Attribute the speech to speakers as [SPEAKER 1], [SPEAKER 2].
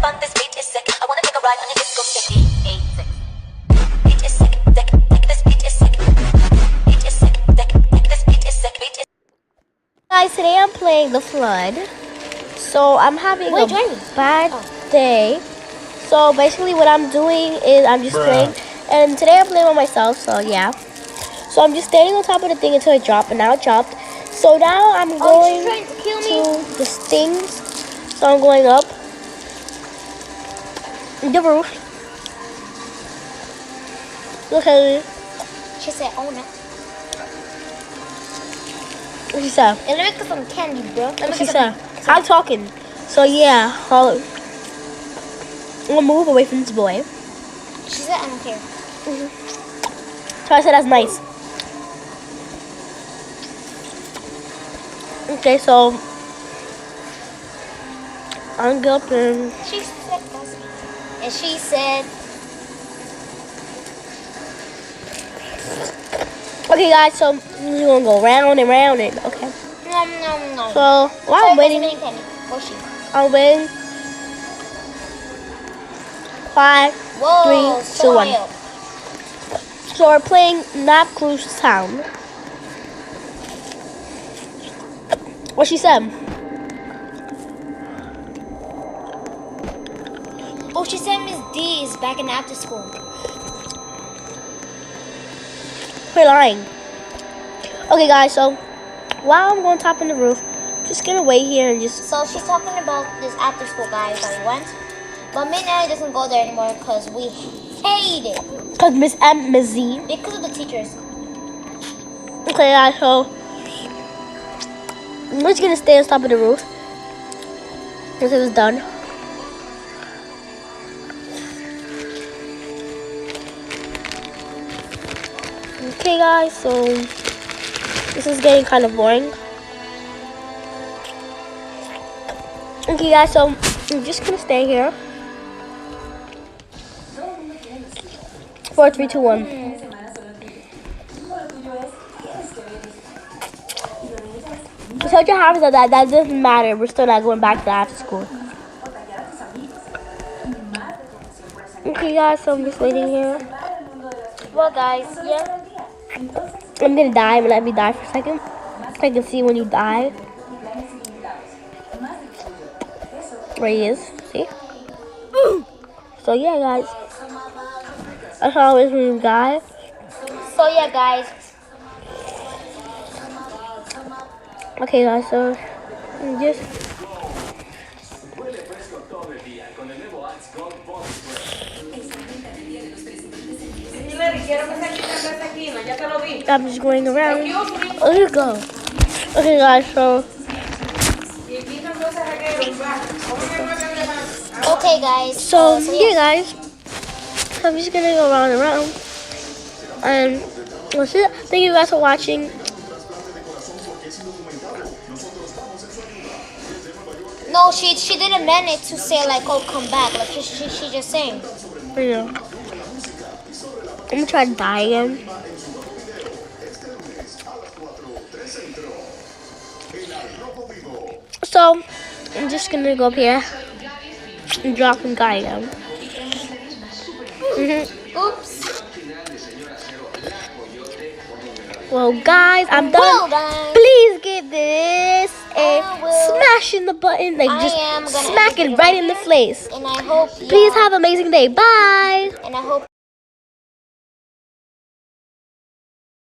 [SPEAKER 1] fun, this beat is sick. I wanna take a ride on your disco stick. 8, 6. Beat is sick, sick, sick, this beat is sick. Beat is sick, sick, sick, this beat is sick. Beat is.
[SPEAKER 2] Guys, today I'm playing The Flood. So I'm having a bad day. So basically what I'm doing is I'm just playing. And today I'm playing by myself, so yeah. So I'm just standing on top of the thing until it dropped, and now it dropped. So now I'm going to the stings. So I'm going up the roof. Look at it.
[SPEAKER 3] She said, oh no.
[SPEAKER 2] What she said?
[SPEAKER 3] And let me get some candy, bro.
[SPEAKER 2] What she said? I'm talking. So yeah, I'm gonna move away from this boy.
[SPEAKER 3] She said, I don't care.
[SPEAKER 2] So I said that's nice. Okay, so I'm going up and
[SPEAKER 3] She said, and she said,
[SPEAKER 2] okay guys, so we're gonna go round and round and okay.
[SPEAKER 3] no.
[SPEAKER 2] So while I'm waiting, I'm waiting. 5, 3, 2, 1. So we're playing Nap Cruise Town. What she said?
[SPEAKER 3] Oh, she said Miss D is back in after school.
[SPEAKER 2] Quit lying. Okay guys, so while I'm going top in the roof, just gonna wait here and just.
[SPEAKER 3] So she's talking about this after school guy that we went. But me and Ellie doesn't go there anymore because we hate it.
[SPEAKER 2] Because Miss M, Miss Z.
[SPEAKER 3] Because of the teachers.
[SPEAKER 2] Okay guys, so I'm just gonna stay on top of the roof until it's done. Okay guys, so this is getting kind of boring. Okay guys, so I'm just gonna stay here. 4, 3, 2, 1. I told you how that doesn't matter. We're still not going back to after school. Okay guys, so I'm just waiting here.
[SPEAKER 3] Well guys, yeah.
[SPEAKER 2] I'm gonna die, but let me die for a second. So I can see when you die. Where he is, see? So yeah guys. That's always when you die.
[SPEAKER 3] So yeah guys.
[SPEAKER 2] Okay guys, so just I'm just going around. Oh, here you go. Okay guys, so
[SPEAKER 3] Okay guys.
[SPEAKER 2] So
[SPEAKER 3] yeah.
[SPEAKER 2] yeah guys, so I'm just gonna go around and around, and that's it. Thank you guys for watching.
[SPEAKER 3] No, she didn't mean it to say like, oh, come back. Like she just saying.
[SPEAKER 2] Yeah. I'm gonna try to die again. So I'm just gonna go up here and drop and die again.
[SPEAKER 3] Oops.
[SPEAKER 2] Well guys, I'm done.
[SPEAKER 3] Well done.
[SPEAKER 2] Please give this a
[SPEAKER 3] I will.
[SPEAKER 2] smashing the button, like
[SPEAKER 3] I
[SPEAKER 2] just
[SPEAKER 3] am gonna
[SPEAKER 2] smack it right in the face.
[SPEAKER 3] And I hope.
[SPEAKER 2] Please have an amazing day. Bye.
[SPEAKER 3] And I hope.